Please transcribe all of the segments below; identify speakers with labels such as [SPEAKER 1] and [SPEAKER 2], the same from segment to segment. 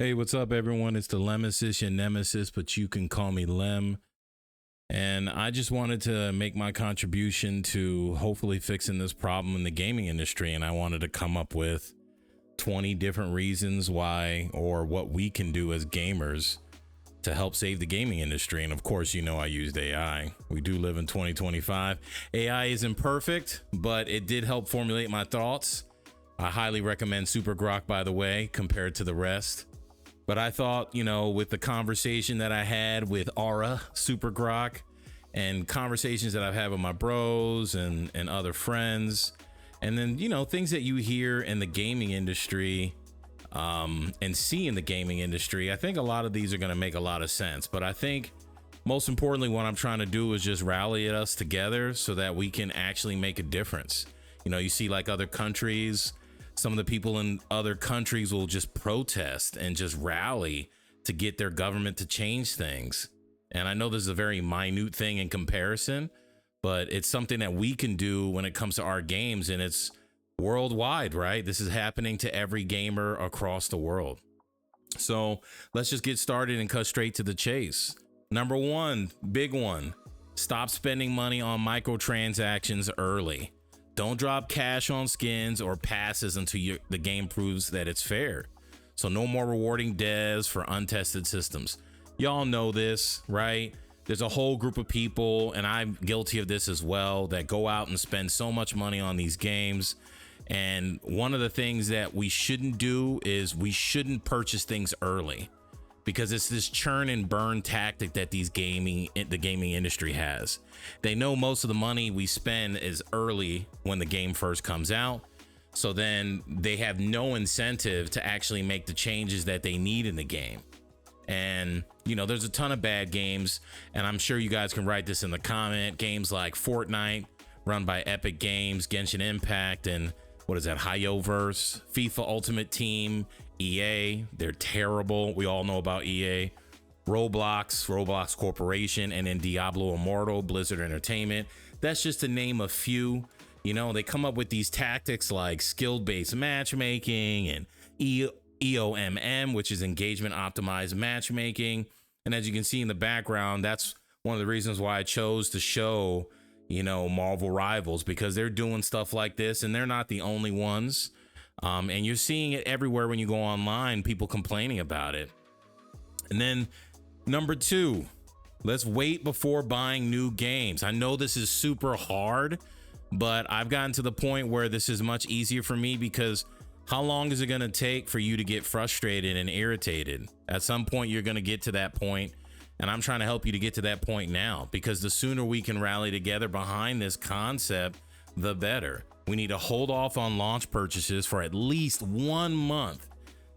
[SPEAKER 1] Hey, what's up, everyone? It's the Lemesis, your nemesis, but you can call me Lem. And I just wanted to make my contribution to hopefully fixing this problem in the gaming industry. And I wanted to come up with 20 different reasons why, or what we can do as gamers to help save the gaming industry. And of course, you know, I used AI. We do live in 2025. AI isn't perfect, but it did help formulate my thoughts. I highly recommend Super Grok, by the way, compared to the rest. But I thought, you know, with the conversation that I had with Aura, Super Grok, and conversations that I've had with my bros and other friends, and then, you know, things that you hear in the gaming industry and see in the gaming industry, I think a lot of these are going to make a lot of sense. But I think most importantly, what I'm trying to do is just rally us together so that we can actually make a difference. You know, you see like other countries, some of the people in other countries will just protest and just rally to get their government to change things. And I know this is a very minute thing in comparison, but it's something that we can do when it comes to our games, and it's worldwide, right? This is happening to every gamer across the world. So let's just get started and cut straight to the chase. Number one, big one, stop spending money on microtransactions early. Don't drop cash on skins or passes until the game proves that it's fair. So no more rewarding devs for untested systems. Y'all know this, right? There's a whole group of people, and I'm guilty of this as well, that go out and spend so much money on these games. And one of the things that we shouldn't do is we shouldn't purchase things early, because it's this churn and burn tactic that the gaming industry has. They know most of the money we spend is early when the game first comes out. So then they have no incentive to actually make the changes that they need in the game. And, you know, there's a ton of bad games, and I'm sure you guys can write this in the comment. Games like Fortnite, run by Epic Games, Genshin Impact, and what is that, Hyoverse, FIFA Ultimate Team, EA, they're terrible. We all know about EA. Roblox Corporation, and then Diablo Immortal, Blizzard Entertainment. That's just to name a few. You know, they come up with these tactics like skill-based matchmaking and EOMM, which is engagement optimized matchmaking. And as you can see in the background, that's one of the reasons why I chose to show, you know, Marvel Rivals, because they're doing stuff like this, and they're not the only ones. And you're seeing it everywhere when you go online, people complaining about it. And then number two, let's wait before buying new games. I know this is super hard, but I've gotten to the point where this is much easier for me, because how long is it going to take for you to get frustrated and irritated? At some point, you're going to get to that point, and I'm trying to help you to get to that point now, because the sooner we can rally together behind this concept, the better. We need to hold off on launch purchases for at least 1 month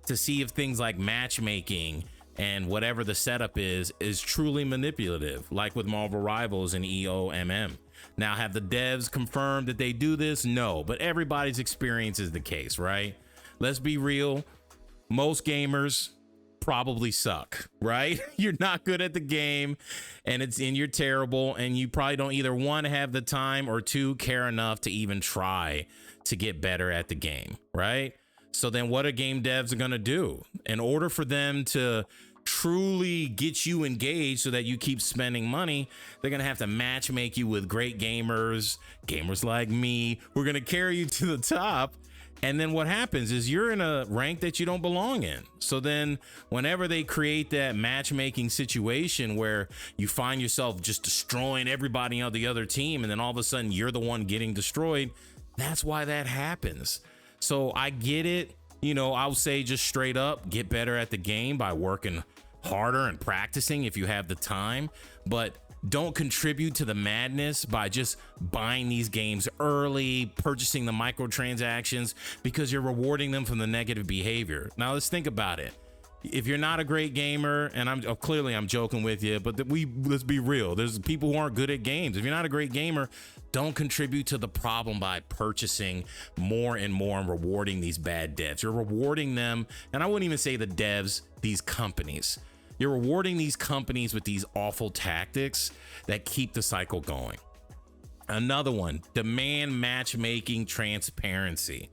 [SPEAKER 1] to see if things like matchmaking and whatever the setup is truly manipulative, like with Marvel Rivals and EOMM. Now, have the devs confirmed that they do this? No, but everybody's experience is the case, right? Let's be real. Most gamers probably suck, right? You're not good at the game, and you're terrible, and you probably don't either, one, have the time, or two, care enough to even try to get better at the game, right? So then what are game devs going to do? In order for them to truly get you engaged so that you keep spending money, they're going to have to match make you with great gamers like me. We're going to carry you to the top. And then what happens is you're in a rank that you don't belong in. So then whenever they create that matchmaking situation where you find yourself just destroying everybody on the other team, and then all of a sudden you're the one getting destroyed, that's why that happens. So I get it. You know, I'll say just straight up, get better at the game by working harder and practicing if you have the time, but don't contribute to the madness by just buying these games early, purchasing the microtransactions, because you're rewarding them from the negative behavior. Now let's think about it. If you're not a great gamer, and I'm joking with you, but let's be real. There's people who aren't good at games. If you're not a great gamer, don't contribute to the problem by purchasing more and more and rewarding these bad devs. You're rewarding them, and I wouldn't even say the devs, these companies. You're rewarding these companies with these awful tactics that keep the cycle going. Another one, demand matchmaking transparency.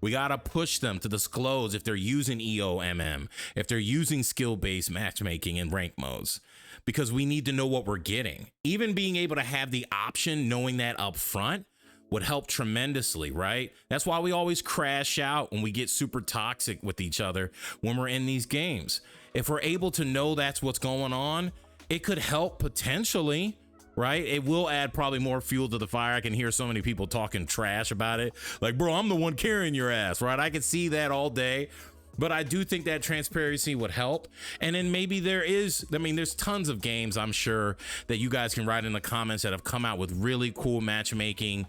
[SPEAKER 1] We got to push them to disclose if they're using EOMM, if they're using skill-based matchmaking in rank modes, because we need to know what we're getting. Even being able to have the option, knowing that up front, would help tremendously, right? That's why we always crash out when we get super toxic with each other when we're in these games. If we're able to know that's what's going on, it could help potentially, right? It will add probably more fuel to the fire. I can hear so many people talking trash about it. Like, bro, I'm the one carrying your ass, right? I can see that all day. But I do think that transparency would help. And then maybe there's tons of games, I'm sure, that you guys can write in the comments that have come out with really cool matchmaking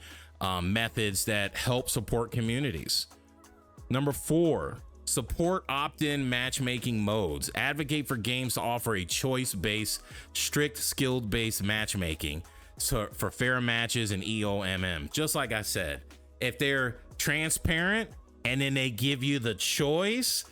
[SPEAKER 1] methods that help support communities. Number 4, support opt-in matchmaking modes. Advocate for games to offer a choice-based, strict skill-based matchmaking for fair matches and EOMM. Just like I said, if they're transparent and then they give you the choice,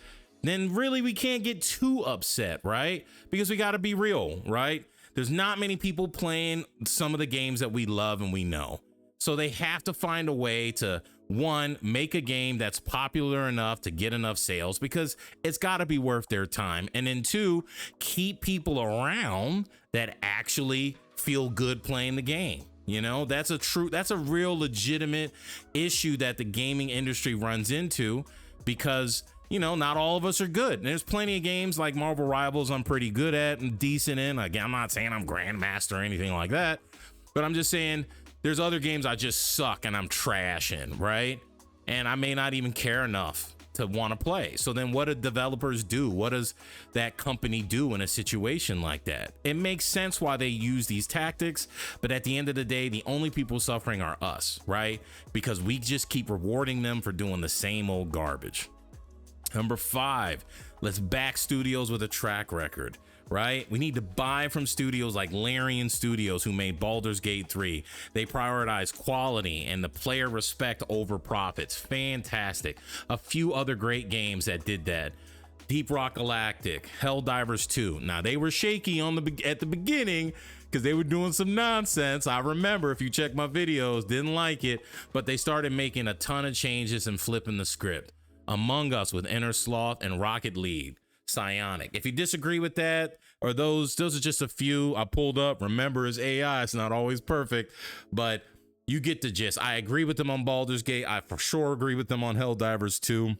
[SPEAKER 1] then really we can't get too upset, right? Because we got to be real, right? There's not many people playing some of the games that we love and we know. So they have to find a way to, one, make a game that's popular enough to get enough sales, because it's got to be worth their time. And then 2, keep people around that actually feel good playing the game. You know, that's a real legitimate issue that the gaming industry runs into, because, you know, not all of us are good. And there's plenty of games like Marvel Rivals I'm pretty good at and decent in. Again, I'm not saying I'm Grandmaster or anything like that, but I'm just saying there's other games I just suck and I'm trash in, right? And I may not even care enough to want to play. So then what do developers do? What does that company do in a situation like that? It makes sense why they use these tactics, but at the end of the day, the only people suffering are us, right? Because we just keep rewarding them for doing the same old garbage. Number 5, let's back studios with a track record. Right? We need to buy from studios like Larian Studios, who made Baldur's Gate 3. They prioritize quality and the player respect over profits. Fantastic. A few other great games that did that. Deep Rock Galactic, Helldivers 2. Now, they were shaky at the beginning because they were doing some nonsense. I remember, if you check my videos, didn't like it, but they started making a ton of changes and flipping the script. Among Us with Inner Sloth and Rocket League. Psionic. If you disagree with that, or those are just a few I pulled up. Remember, it's AI, it's not always perfect, but you get the gist. I agree with them on Baldur's Gate. I for sure agree with them on Helldivers 2.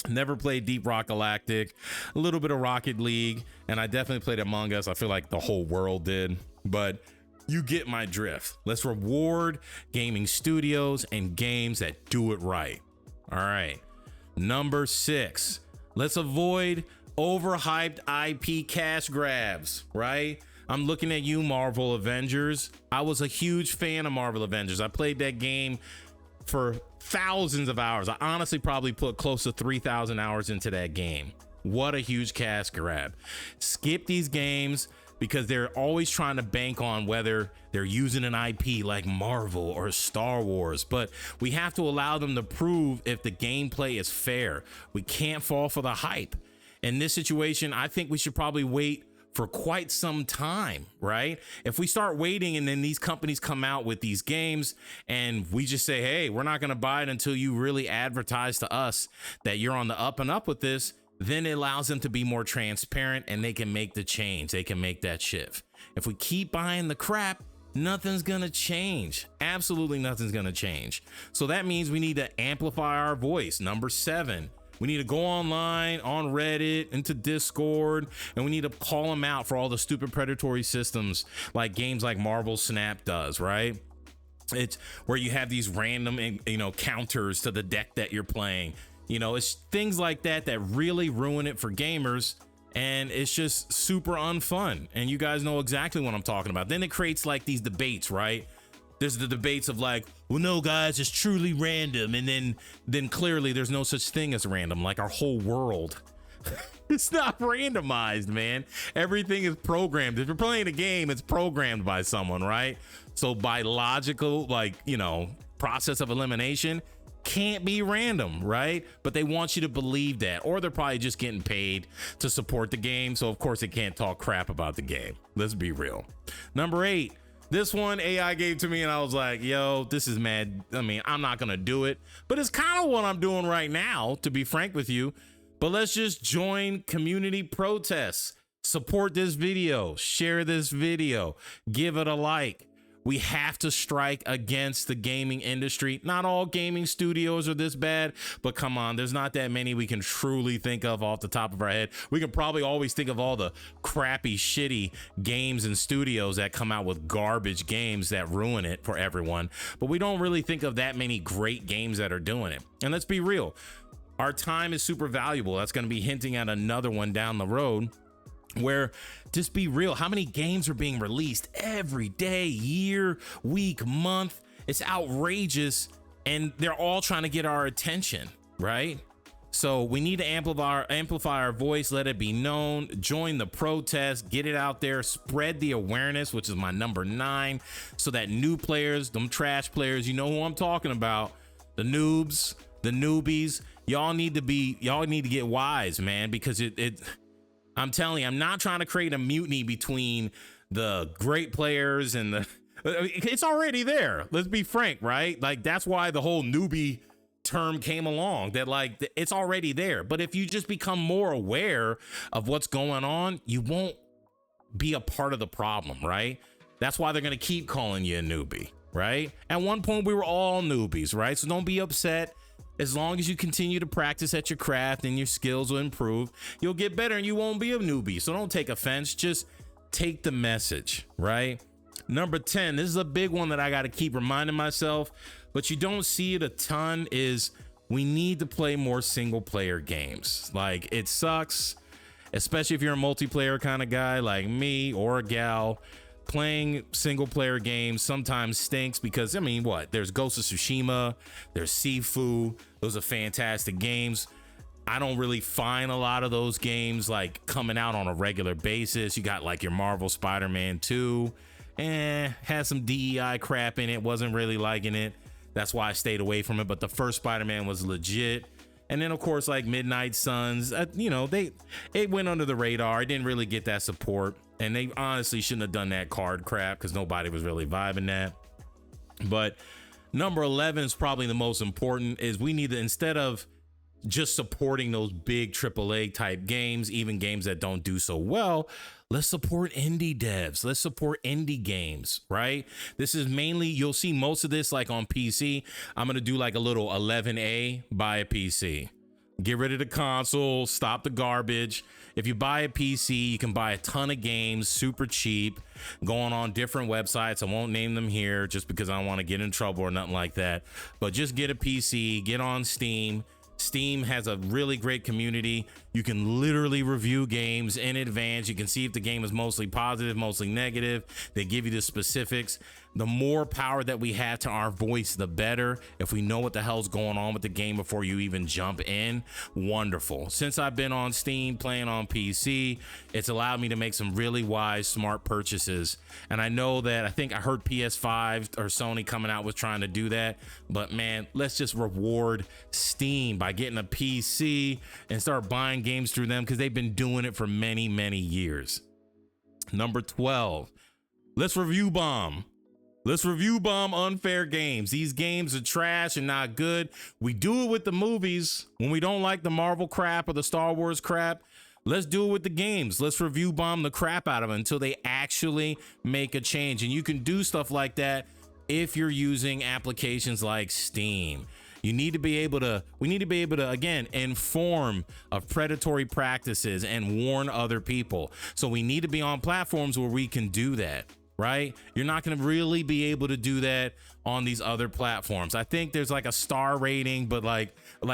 [SPEAKER 1] Never played Deep Rock Galactic, a little bit of Rocket League, and I definitely played Among Us. I feel like the whole world did, but you get my drift. Let's reward gaming studios and games that do it right. All right. Number 6, let's avoid overhyped IP cash grabs, right? I'm looking at you, Marvel Avengers. I was a huge fan of Marvel Avengers. I played that game for thousands of hours. I honestly probably put close to 3,000 hours into that game. What a huge cash grab. Skip these games because they're always trying to bank on whether they're using an IP like Marvel or Star Wars, but we have to allow them to prove if the gameplay is fair. We can't fall for the hype. In this situation, I think we should probably wait for quite some time, right? If we start waiting and then these companies come out with these games and we just say, hey, we're not going to buy it until you really advertise to us that you're on the up and up with this, then it allows them to be more transparent and they can make the change. They can make that shift. If we keep buying the crap, nothing's going to change. Absolutely nothing's going to change. So that means we need to amplify our voice. Number 7. We need to go online, on Reddit, into Discord, and we need to call them out for all the stupid predatory systems like games like Marvel Snap does, right? It's where you have these random, counters to the deck that you're playing. It's things like that that really ruin it for gamers, and it's just super unfun. And you guys know exactly what I'm talking about. Then it creates like these debates, right? There's the debates of like, well, no, guys, it's truly random. And then clearly there's no such thing as random, like our whole world. It's not randomized, man. Everything is programmed. If you're playing a game, it's programmed by someone, right? So by logical, process of elimination, can't be random, right? But they want you to believe that, or they're probably just getting paid to support the game. So of course they can't talk crap about the game. Let's be real. Number 8. This one AI gave to me and I was like, yo, this is mad. I mean, I'm not gonna do it, but it's kind of what I'm doing right now, to be frank with you. But let's just join community protests. Support this video, share this video, give it a like. We have to strike against the gaming industry. Not all gaming studios are this bad, but come on, there's not that many we can truly think of off the top of our head. We can probably always think of all the crappy, shitty games and studios that come out with garbage games that ruin it for everyone, but we don't really think of that many great games that are doing it. And let's be real, our time is super valuable. That's going to be hinting at another one down the road. Where, just be real, how many games are being released every day, year, week, month? It's outrageous, and they're all trying to get our attention, right? So we need to amplify our voice, let it be known, join the protest, get it out there, spread the awareness, which is my number 9, so that new players, them trash players, you know who I'm talking about, the noobs, the newbies, y'all need to get wise, man, because I'm telling you, I'm not trying to create a mutiny between the great players and it's already there. Let's be frank, right? Like, that's why the whole newbie term came along, that like, it's already there. But if you just become more aware of what's going on, you won't be a part of the problem, right? That's why they're going to keep calling you a newbie, right? At one point, we were all newbies, right? So don't be upset. As long as you continue to practice at your craft and your skills will improve, you'll get better and you won't be a newbie. So don't take offense, just take the message, right? Number 10, this is a big one that I got to keep reminding myself, but you don't see it a ton, is we need to play more single player games. Like, it sucks, especially if you're a multiplayer kind of guy like me or a gal. Playing single player games sometimes stinks because, I mean, what? There's Ghost of Tsushima, there's Sifu. Those are fantastic games. I don't really find a lot of those games like coming out on a regular basis. You got like your Marvel Spider-Man 2, had some DEI crap in it. Wasn't really liking it. That's why I stayed away from it. But the first Spider-Man was legit. And then, of course, like Midnight Suns, you know, it went under the radar. It didn't really get that support. And they honestly shouldn't have done that card crap because nobody was really vibing that. But number 11 is probably the most important, is we need to, instead of just supporting those big AAA type games, even games that don't do so well, let's support indie devs. Let's support indie games, right? This is mainly, you'll see most of this like on PC. I'm going to do like a little 11A, buy a PC. Get rid of the console, stop the garbage. If you buy a PC, you can buy a ton of games super cheap, going on different websites. I won't name them here just because I don't want to get in trouble or nothing like that. But just get a PC, get on Steam. Steam has a really great community. You can literally review games in advance. You can see if the game is mostly positive, mostly negative. They give you the specifics. The more power that we have to our voice, the better. If we know what the hell's going on with the game before you even jump in, wonderful. Since I've been on Steam playing on PC, it's allowed me to make some really wise, smart purchases. And I know that, I think I heard PS5 or Sony coming out with trying to do that. But man, let's just reward Steam by getting a PC and start buying games through them, because they've been doing it for many, many years. Number 12, let's review bomb. Let's review bomb unfair games. These games are trash and not good. We do it with the movies when we don't like the Marvel crap or the Star Wars crap. Let's do it with the games. Let's review bomb the crap out of it until they actually make a change. And you can do stuff like that if you're using applications like Steam. We need to be able to, again, inform of predatory practices and warn other people. So we need to be on platforms where we can do that, right? You're not going to really be able to do that on these other platforms. I think there's like a star rating, but like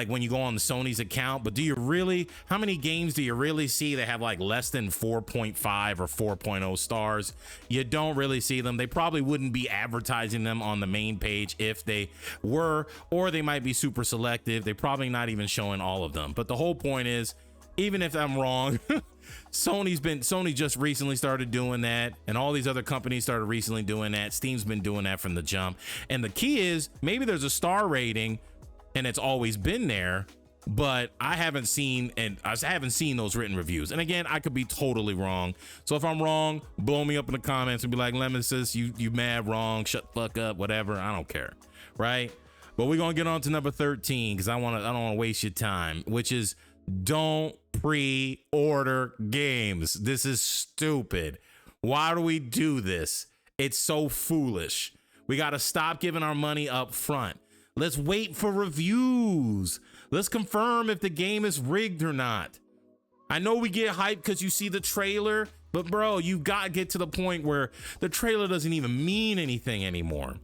[SPEAKER 1] when you go on the Sony's account, but do you really, how many games do you really see that have like less than 4.5 or 4.0 stars? You don't really see them. They probably wouldn't be advertising them on the main page if they were, or they might be super selective. They're probably not even showing all of them. But the whole point is, even if I'm wrong, Sony just recently started doing that, and all these other companies started recently doing that. Steam's been doing that from the jump. And the key is, maybe there's a star rating and it's always been there, but I haven't seen those written reviews. And again, I could be totally wrong. So if I'm wrong, blow me up in the comments and be like, Lemesis, you mad, wrong, shut the fuck up, whatever. I don't care, right? But we're gonna get on to number 13 because I don't want to waste your time, which is don't pre-order games. This is stupid. Why do we do this? It's so foolish. We got to stop giving our money up front. Let's wait for reviews. Let's confirm if the game is rigged or not. I know we get hyped because you see the trailer, but bro, you got to get to the point where the trailer doesn't even mean anything anymore.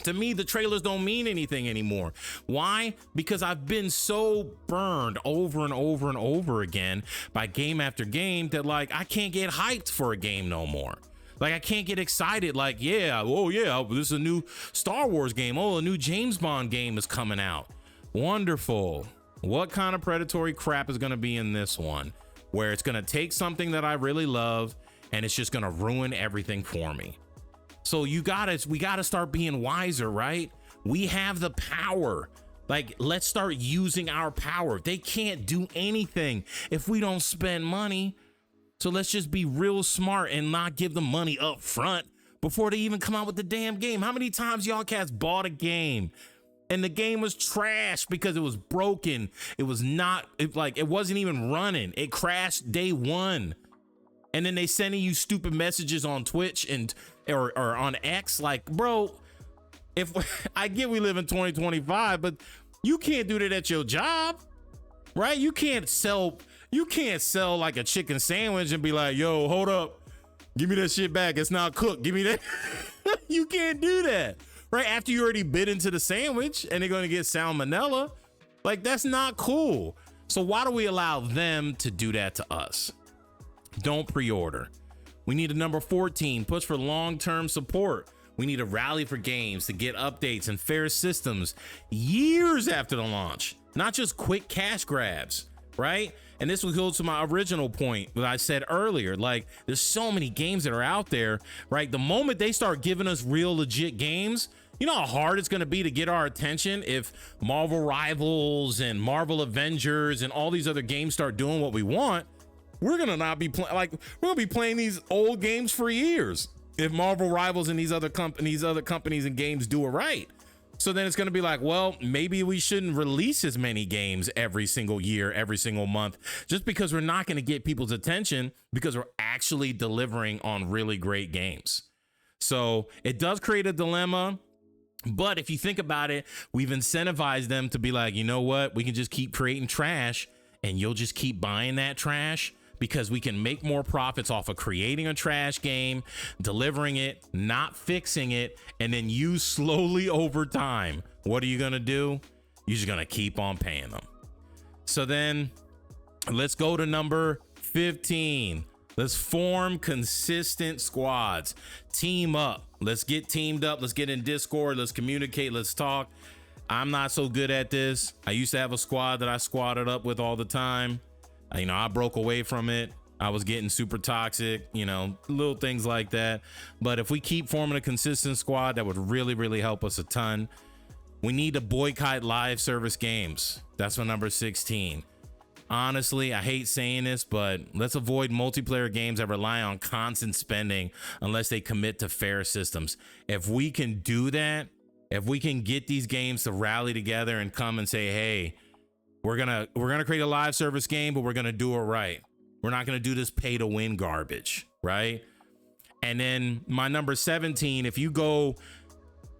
[SPEAKER 1] To me, the trailers don't mean anything anymore. Why? Because I've been so burned over and over and over again by game after game that like I can't get hyped for a game no more. Like I can't get excited like, yeah, oh yeah, this is a new Star Wars game. Oh, a new James Bond game is coming out. Wonderful. What kind of predatory crap is going to be in this one? Where it's going to take something that I really love and it's just going to ruin everything for me. So we gotta start being wiser, right? We have the power. Like, let's start using our power. They can't do anything if we don't spend money. So let's just be real smart and not give them money up front before they even come out with the damn game. How many times y'all cats bought a game and the game was trash because it was broken? It wasn't even running. It crashed day one. And then they sending you stupid messages on Twitch or on X, like, bro, if I get we live in 2025, but you can't do that at your job, right? You can't sell like a chicken sandwich and be like, yo, hold up, give me that shit back. It's not cooked. Give me that. You can't do that, right? After you already bit into the sandwich and they're going to get salmonella. Like, that's not cool. So why do we allow them to do that to us? Don't pre-order. We need a number 14, push for long-term support. We need to rally for games to get updates and fair systems years after the launch, not just quick cash grabs, right? And this will go to my original point that I said earlier. Like, there's so many games that are out there, right? The moment they start giving us real legit games, you know how hard it's going to be to get our attention if Marvel Rivals and Marvel Avengers and all these other games start doing what we want. We're gonna not be playing, like, we're gonna be playing these old games for years if Marvel Rivals and these other companies and games do it right. So then it's gonna be like, well, maybe we shouldn't release as many games every single year, every single month, just because we're not gonna get people's attention because we're actually delivering on really great games. So it does create a dilemma. But if you think about it, we've incentivized them to be like, you know what, we can just keep creating trash and you'll just keep buying that trash. Because we can make more profits off of creating a trash game, delivering it, not fixing it, and then you slowly over time, what are you gonna do? You're just gonna keep on paying them. So then let's go to number 15. Let's form consistent squads. Team up. Let's get teamed up. Let's get in Discord. Let's communicate. Let's talk. I'm not so good at this. I used to have a squad that I squatted up with all the time. You know, I broke away from it. I was getting super toxic, you know, little things like that. But if we keep forming a consistent squad, that would really, really help us a ton. We need to boycott live service games. That's my number 16. Honestly, I hate saying this, but let's avoid multiplayer games that rely on constant spending unless they commit to fair systems. If we can do that, if we can get these games to rally together and come and say, hey, we're gonna create a live service game, but we're gonna do it right. We're not gonna do this pay to win garbage, right? And then my number 17, if you go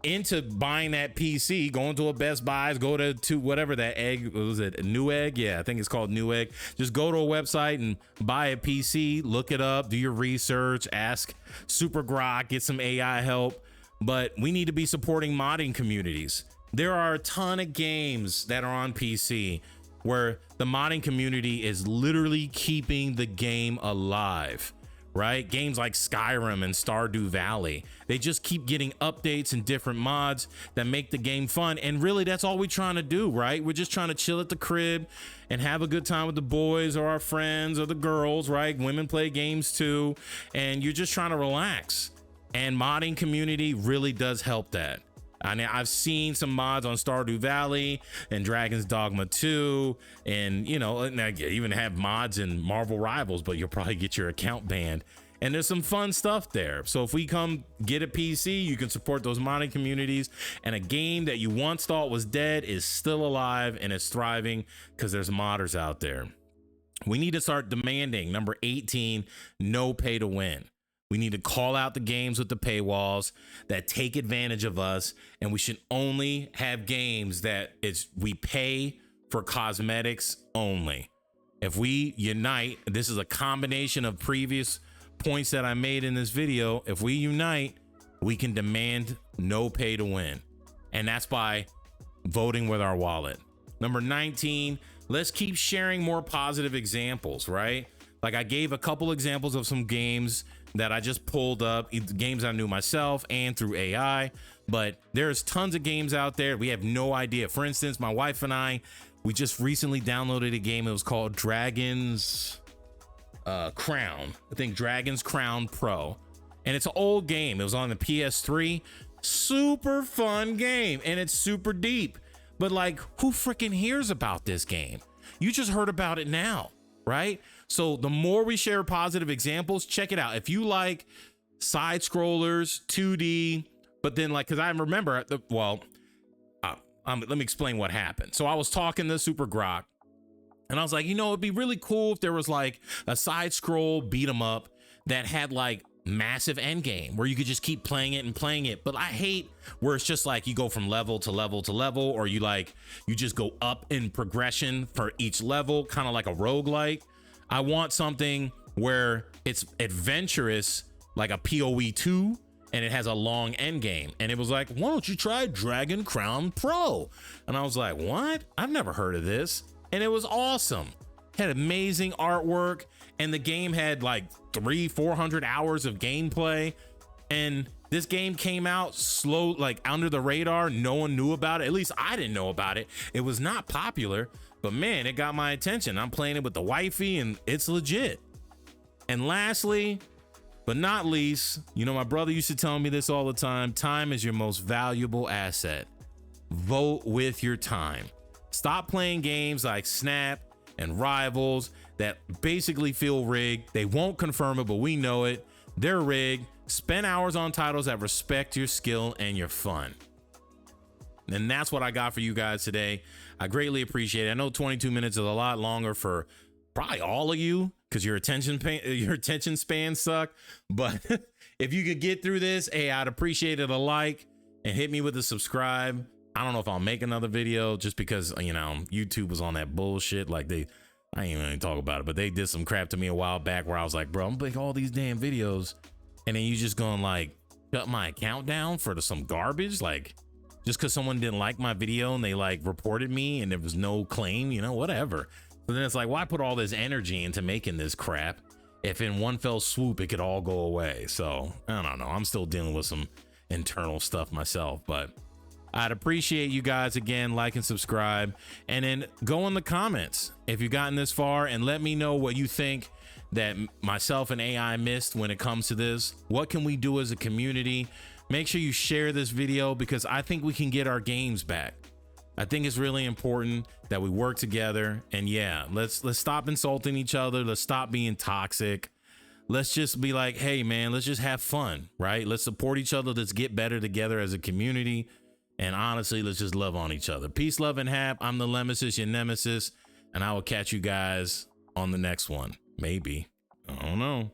[SPEAKER 1] into buying that PC, going to a Best Buys, go to whatever that egg, what was it, Newegg? Yeah, I think it's called Newegg. Just go to a website and buy a PC, look it up, do your research, ask Super Grok, get some AI help. But we need to be supporting modding communities. There are a ton of games that are on PC where the modding community is literally keeping the game alive, right? Games like Skyrim and Stardew Valley, they just keep getting updates and different mods that make the game fun. And really, that's all we're trying to do, right? We're just trying to chill at the crib and have a good time with the boys or our friends or the girls, right? Women play games too, and you're just trying to relax. And modding community really does help that. I mean, I've seen some mods on Stardew Valley and Dragon's Dogma 2, and you know, and I even have mods in Marvel Rivals, but you'll probably get your account banned. And there's some fun stuff there. So if we come get a PC, you can support those modding communities, and a game that you once thought was dead is still alive and it's thriving because there's modders out there. We need to start demanding, number 18, no pay to win. We need to call out the games with the paywalls that take advantage of us, and we should only have games that we pay for cosmetics only. If we unite, this is a combination of previous points that I made in this video. If we unite, we can demand no pay to win, and that's by voting with our wallet. Number 19, let's keep sharing more positive examples, right? Like I gave a couple examples of some games that I just pulled up, games I knew myself and through AI, but there's tons of games out there. We have no idea. For instance, my wife and I, we just recently downloaded a game. It was called Dragon's Crown. I think Dragon's Crown Pro. And it's an old game. It was on the PS3. Super fun game. And it's super deep. But like, who freaking hears about this game? You just heard about it now, right? So the more we share positive examples, check it out. If you like side scrollers, 2D, but then like, cause I remember, let me explain what happened. So I was talking to Super Grok, and I was like, you know, it'd be really cool if there was like a side scroll beat 'em up that had like massive end game where you could just keep playing it. But I hate where it's just like you go from level to level to level, or you just go up in progression for each level, kind of like a roguelike. I want something where it's adventurous, like a PoE 2, and it has a long end game. And it was like, why don't you try Dragon Crown Pro? And I was like, what? I've never heard of this. And it was awesome. Had amazing artwork, and the game had like 300-400 hours of gameplay. And this game came out slow, like under the radar. No one knew about it. At least I didn't know about it. It was not popular, but man, it got my attention. I'm playing it with the wifey, and it's legit. And lastly, but not least, you know, my brother used to tell me this all the time. Time is your most valuable asset. Vote with your time. Stop playing games like Snap and Rivals that basically feel rigged. They won't confirm it, but we know it. They're rigged. Spend hours on titles that respect your skill and your fun. And that's what I got for you guys today. I greatly appreciate it. I know 22 minutes is a lot longer for probably all of you because your attention span suck. But if you could get through this, hey, I'd appreciate it. A like and hit me with a subscribe. I don't know if I'll make another video just because, you know, YouTube was on that bullshit. Like I ain't even talk about it, but they did some crap to me a while back where I was like, bro, I'm making all these damn videos, and then you just gonna like shut my account down for some garbage, like just because someone didn't like my video and they like reported me and there was no claim, you know, whatever. But then it's like, why put all this energy into making this crap if in one fell swoop it could all go away? So I don't know. I'm still dealing with some internal stuff myself, but I'd appreciate you guys again, like and subscribe, and then go in the comments if you've gotten this far and let me know what you think that myself and AI missed when it comes to this. What can we do as a community? Make sure you share this video because I think we can get our games back. I think it's really important that we work together, and yeah, let's stop insulting each other. Let's stop being toxic. Let's just be like, hey man, let's just have fun, right? Let's support each other. Let's get better together as a community. And honestly, let's just love on each other. Peace, love, and hap. I'm the Nemesis, your nemesis, and I will catch you guys on the next one. Maybe. I don't know.